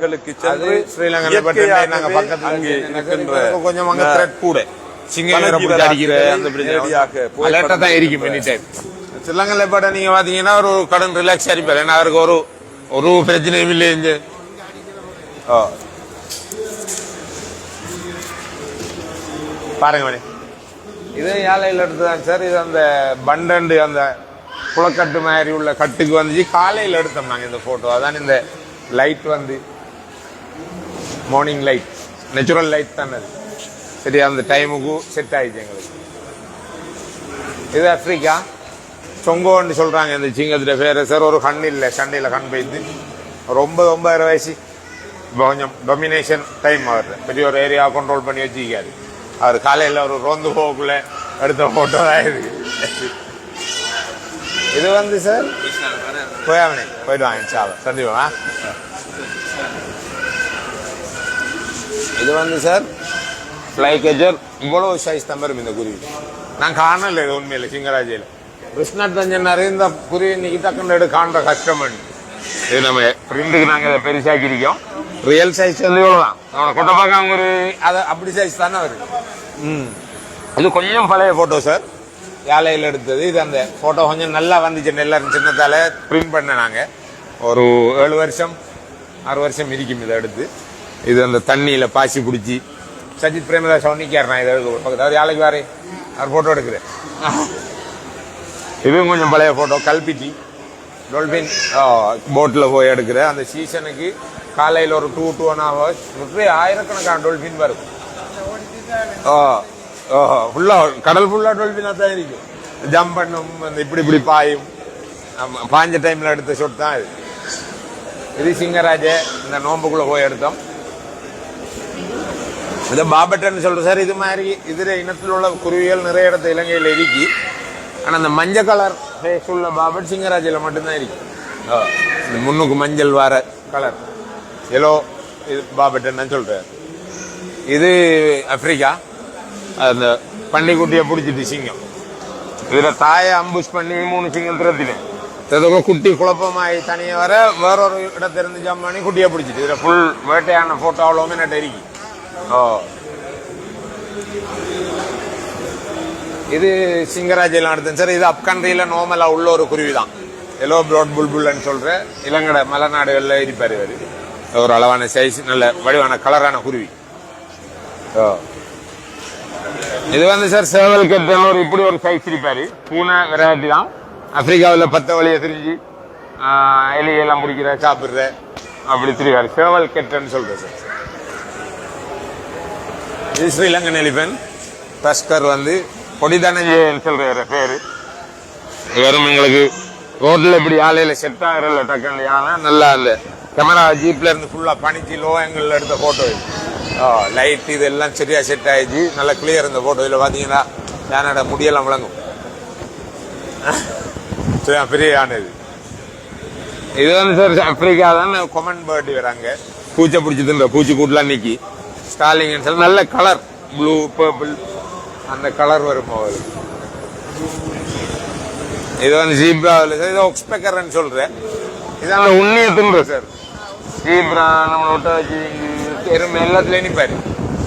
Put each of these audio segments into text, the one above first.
சென்று ஸ்ரீலங்கா கொஞ்சம் அங்க த்ரெட் கூட ஸ்ரீலங்கா பாட்ட நீங்க பாத்தீங்கன்னா ஒரு கடன் ரிலாக்ஸ் அடிப்பாரு. ஏன்னா அவருக்கு ஒரு பிரச்சனையும் இல்லை. பாருங்க இது யாழையில் எடுத்ததான் சார். இது அந்த பண்டண்டு அந்த குளக்கட்டு மாதிரி உள்ள கட்டுக்கு வந்துச்சு. காலையில் எடுத்தோம் நாங்க இந்த போட்டோ. அதான் இந்த லைட் வந்து மார்னிங் லைட் நேச்சுரல் லைட் தானே அது. சரி, அந்த டைமுக்கு செட் ஆயிடுச்சு எங்களுக்கு. இது ஆப்பிரிக்கா சொங்கோன்னு சொல்றாங்க இந்த சிங்கத்துல பேர சார். ஒரு கண் இல்லை, சண்டையில கண் போயிட்டு ஒரு 9 வயசு. இப்போ கொஞ்சம் டொமினேஷன் டைம் அவர் பெரிய ஒரு ஏரியா கண்ட்ரோல் பண்ணி வச்சுக்காரு. அவர் காலையில் ஒரு ரோந்து போக்குள்ள எடுத்த போட்டோ தான் இருக்கு. இது வந்து சார் போயாமனே போயிட்டு வாங்க சாவ சந்திப்பா. இது வந்து சார் ஃப்ளை கேச்சர். இவ்வளவு சைஸ் தான் வரும் இந்த குருவி. நான் காணல இது உண்மையில சிங்கராஜியில. கிருஷ்ணர் தான் சொன்னாரு இந்த குருவி இன்னைக்கு டக்குன்னு காண்ற கஷ்டம். இது நம்ம பிரிண்டுக்கு நாங்க இதை பெருசாக்கி இருக்கோம். ரியல் சைஸ் வந்து இவ்வளவுதான். நம்ம கொட்டை பார்க்காம ஒரு அதை அப்படி சைஸ் தானே வருது. இது கொஞ்சம் பழைய போட்டோ சார், யாழையில் எடுத்தது. இது அந்த போட்டோ கொஞ்சம் நல்லா வந்துச்சு. எல்லாரும் சின்னத்தால பிரிண்ட் பண்ண நாங்க ஒரு 7 வருஷம் 6 வருஷம் இருக்கும் இதை எடுத்து. இது அந்த தண்ணியில பாசி பிடிச்சி சஜித் பிரேமதாஸ் நிற்கார். நான் இதை பக்கத்தில் யாழைக்கு வாரு அவர் போட்டோ எடுக்கிறேன். இதுவும் கொஞ்சம் பழைய போட்டோ. கல்பிட்டி டொல்பின் போட்டில் போய் எடுக்கிற அந்த சீசனுக்கு காலையில் ஒரு 2-2.5 hours ஆயிரக்கணக்கான டொல்பின் வரும். ஃபுல்லா கடல் ஃபுல்லா டொல்பினா தான் இருக்கும். ஜம்ப் பண்ணும், அந்த இப்படி பாயும். பாஞ்ச டைம்ல எடுத்த ஷாட் தான் இது. இது சிங்கராஜ இந்த நோம்புக்குள்ள போய் எடுத்தோம். இதை பாபட்டன் சொல்ற சார். இது மாதிரி இதுல இனத்தில் உள்ள குருவிகள் நிறைய இடத்த இலங்கையில் இருக்கு. ஆனா அந்த மஞ்சள் கலர் ஃபேஸ் உள்ள பாபட் சிங்கராஜில மட்டும்தான் இருக்கு. இந்த முன்னுக்கு மஞ்சள் வார கலர் எல்லோ இது பாபட்டன் சொல்றாரு. இது ஆப்பிரிக்கா. அந்த பன்னிக்குட்டியை பிடிச்சிட்டு சிங்கம். இதுல தாயை அம்புஷ் பண்ணி 3 சிங்கம் திறத்தினேன். குட்டி குழப்பமாயி தனியே வர வேறொரு இடத்திலிருந்து ஜம்ப் பண்ணி குட்டியை பிடிச்சிட்டு இதுல ஃபுல் வேட்டையான போட்டோ அவ்வளவுமே நட்டு இருக்கு. இது சிங்கராஜெல்லாம் எடுத்தேன் சார். இது அப்கண்ட்ரியில நார்மலா உள்ள ஒரு குருவி தான். எல்லோ ப்ரோட் புல்புல்னு சொல்ற இலங்கட மலைநாடுகள்ல இருப்பாரு இவரு. ஒரு அளவான சைஸ், நல்ல வடிவான கலரான குருவி. இது வந்து சார் சேவல் கெட்டன் ஒரு இப்படி ஒரு சைஸ் இருப்பாரு. பூனை வெரைட்டி தான். ஆப்பிரிக்காவில் 10 வழியை திரிஞ்சு எலியெல்லாம் பிடிக்கிற சாப்பிடுற அப்படி திரிவாரு. சேவல் கெட்டன் சொல்ற சார். இது ஸ்ரீலங்கன் எலிபன் டஸ்கர் வந்து பொடிதானேன்னு சொல்ற பேரு. வெறும் எங்களுக்கு ரோட்ல இப்படி ஆலையில செட் ஆகிறல டக்குன்னு யானை நல்லா அந்த கேமரா ஜீப்ல இருந்து ஃபுல்லா பனிச்சு லோ ஆங்கிள் எடுத்த போட்டோ. லைட் இதெல்லாம் சரியா செட் ஆயிடுச்சு. நல்லா கிளியர் இந்த போட்டோ. இதுல பாத்தீங்கன்னா யானோட முடியெல்லாம் விளங்கும். பெரிய யானை இது. இது வந்து சார் ஆப்பிரிக்கா தான் கொமன் பேர்டு வராங்க. பூச்சை பிடிச்சதுன்ற பூச்சி கூட்டலாம் நீக்கி ஸ்டாலிங் சொல்லி நல்ல கலர் ப்ளூ பர்பிள் அந்த கலர் வரும். இது வந்து ஜீப்ராவில் சார். இது ஒக்ஸ்பெக்கர்ன்னு சொல்றேன். இதான உண்மையை தின்ற சார். ஜீப்ரா நம்ம விட்ட வச்சு எறும்பு எல்லாத்துலயும் நிப்பாரு.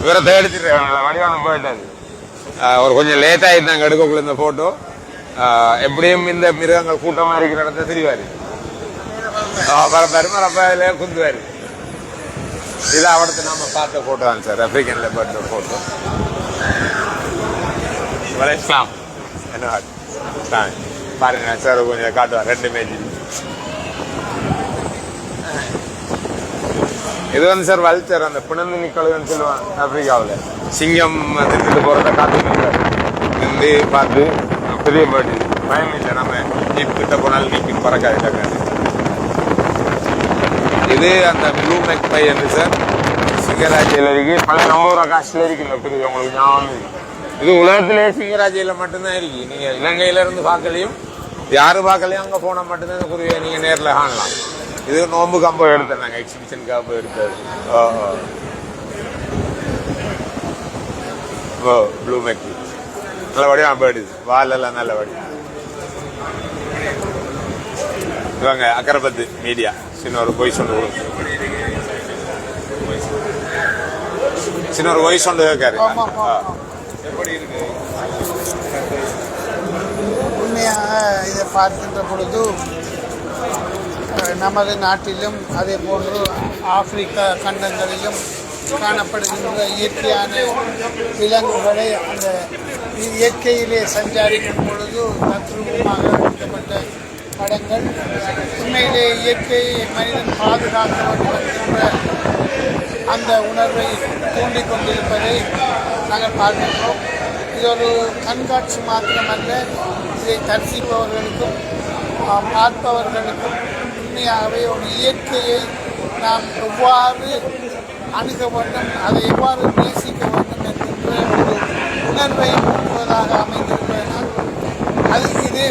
இவரை தேடிச்சிருக்காங்க வடிவான போயிட்டாரு. ஒரு கொஞ்சம் லேட் ஆயிட்டாங்க எடுக்கக்குள்ள இந்த போட்டோ. எப்படியும் இந்த மிருகங்கள் கூட்டமா இருக்கிற இடத்த தெரிவாரு. பரப்பாரு குந்துவாரு. இது அவடத்து நாம பார்த்த போட்டோ தான் சார். African leopard photo. வலைஸ்லாம் என்ன பாருங்க சார். கொஞ்சம் காட்டுவார் 2 மேஜ். இது வந்து சார் வல்ச்சர். அந்த பிணந்து நிக்கழுன்னு சொல்லுவாங்க ஆப்பிரிக்காவில். சிங்கம் திட்டு போறத காத்து பார்த்து பெரிய பேர்டு. பயம் இல்லை, நம்ம ஜீப் கிட்ட போனாலும் நீக்கி பறக்காது. இது அந்த ப்ளூ மேக் பை என்று சார் சிங்கராஜியில் இருக்கு. பல நம்ம காசுல இருக்கு இந்த குருவி. உங்களுக்கு ஞாபகம். இது உலகத்திலேயே சிங்கராஜியில மட்டும்தான் இருக்கு. நீங்க இலங்கையில இருந்து பார்க்கலையும் யாரு பார்க்கலையும் அங்க போன மட்டும்தான் இந்த குருவியை நீங்க நேரில் காணலாம். இது நோம்பு காம்போ எடுத்தேன் நாங்கள். எக்ஸிபிஷன் காம்போ எடுத்தது. ப்ளூ மேக் நல்ல வடிவா பேர்டு. வாலெல்லாம் நல்ல வடிவம். இவங்க அக்கரைப்பத்து மீடியா சின்ன ஒரு பொய் சொன்ன சின்ன ஒரு வயசு ஒன்று கேட்காரு. ஆமாம் ஆமாம். எப்படி இருக்கு உண்மையாக இதை பார்க்கின்ற பொழுது நமது நாட்டிலும் அதே போன்று ஆப்பிரிக்கா கண்டங்களிலும் காணப்படுகின்ற இயற்கையான விலங்குகளை அந்த இயற்கையிலே சஞ்சாரிக்கும் பொழுது தத்ரூபமாக எடுக்கப்பட்ட படங்கள். உண்மையிலே இயற்கையை மனிதன் பாதுகாக்க வேண்டும் என்கின்ற அந்த உணர்வை தூண்டிக் கொண்டிருப்பதை நாங்கள் பார்க்கின்றோம். இது ஒரு கண்காட்சி மாத்திரமல்ல, இதை தரிசிப்பவர்களுக்கும் பார்ப்பவர்களுக்கும் உண்மையாகவே ஒரு இயற்கையை நாம் எவ்வாறு அணுக வேண்டும், அதை எவ்வாறு நேசிக்க வேண்டும் என்கின்ற ஒரு உணர்வை ஊட்டுவதாக அமைந்திருப்பதனால் அது இது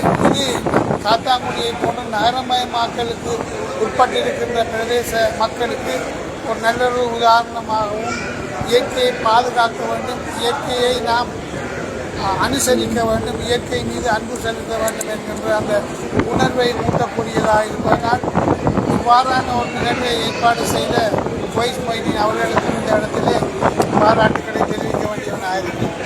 காத்தாங்குடியை போன்ற நகரமயமாக்கலுக்கு உட்பட்டிருக்கின்ற பிரதேச மக்களுக்கு ஒரு நல்ல ஒரு உதாரணமாகவும், இயற்கையை பாதுகாக்க வேண்டும், இயற்கையை நாம் அனுசரிக்க வேண்டும், இயற்கை மீது அன்பு செலுத்த வேண்டும் என்கின்ற அந்த உணர்வை ஊட்டக்கூடியதாக இருப்பதனால் இவ்வாறான ஒரு நிகழ்வை ஏற்பாடு செய்த வைஸ் மொய்தீன் அவர்களுக்கும் இந்த இடத்திலே பாராட்டுக்களை தெரிவிக்க வேண்டியவனாக இருக்கிறேன்.